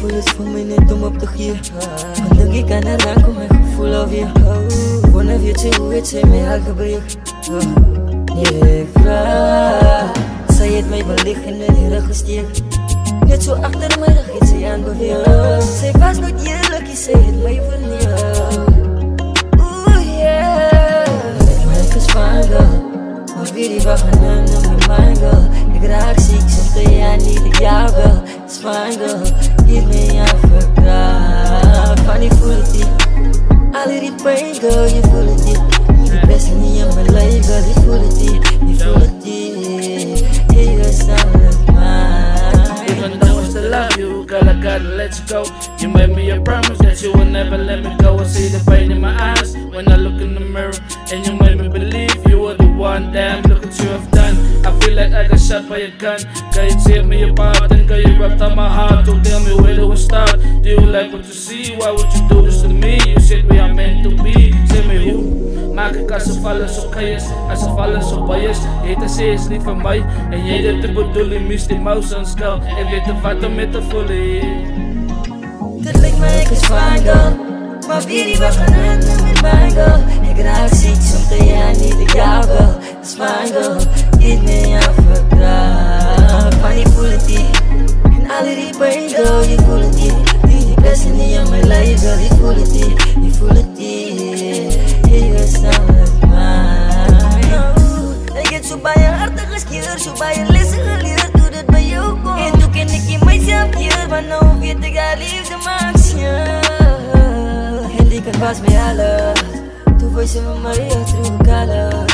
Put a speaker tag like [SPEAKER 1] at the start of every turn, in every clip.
[SPEAKER 1] voel is voor mij net om op te geven. Want denk ik aan haar rank om mijn gevoel alweer. Wanneer weet je hoe het zij mij haar gebruikt. Ik vraag, zij het mij beliggen en die rug gesteekt. Net zo achter mijn rug het zij aan beweeg. Zij was nooit eerlijk, zij het mij vernieuwd. Oeh yeah. Maar ik is fijn girl, maar wie die wacht aan hem dan met mijn girl. Ik raak ziek, soms te jij niet, ik jou girl. Het is fijn girl, hier mee aan verkracht. Van die voel het niet, al die pijn girl, je voelt het niet. Die beste niet in mijn leven girl, je voelt het niet. Je voelt het niet, hier is alles mine.
[SPEAKER 2] Even though I still love you, girl, I gotta let you go. You made me a promise that you will never let me go. I see the pain in my eyes when I look in the mirror, and you made me believe you were the one. Damn, look what you have done. I feel like I got shot by a gun. Girl, you tear me apart, and girl, you wrapped up my heart. Don't tell me where do we start. Do you like what you see? Why would you do this to me? You said we are meant to be. Say me who? Maak ik als ze vallen zo chaos, als ze vallen zo bias. Hete ze is niet van mij, en jij dat de bedoeling mist die mouse aan skull. En weet er wat om met te voelen.
[SPEAKER 1] Dat lijkt mij ik is fijn girl, maar wie die wacht aan hem dan met mijn girl. Ik raak ziek, soms te jij niet, ik jou girl. Het is fijn girl, niet meer aan verkracht. Van die voel het niet, en al die pijn girl, je voelt het niet. Die beste niet in mijn leven girl, je voelt het niet, je voelt het niet. Hier is alles mine. Ik heb zo bij je hartig geskeerd, zo bij je lessen geleerd hoe dat bij jou komt. En toen ken ik in mijzelf hier, maar nou weet ik haar liefde maakt je. En die kan was bij alles, toen was ze met mij terug alles.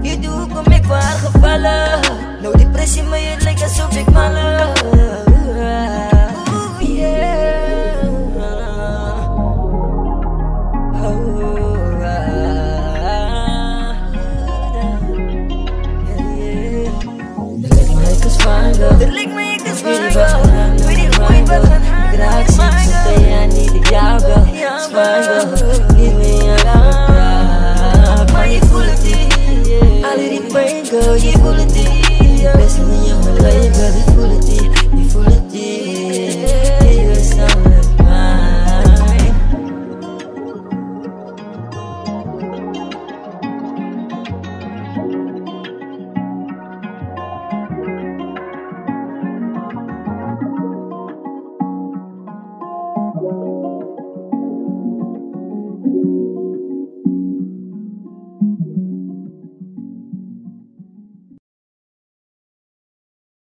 [SPEAKER 1] Je doet hoe kom ik voor haar gevallen. Nou depressie, maar je lijkt alsof ik mallen. Oeh yeah. Dat lijkt me ik is fijn girl, weet je ooit wat gaan halen. Ik raak ziek, soms te jij niet, ik jou girl. Het is fijn girl.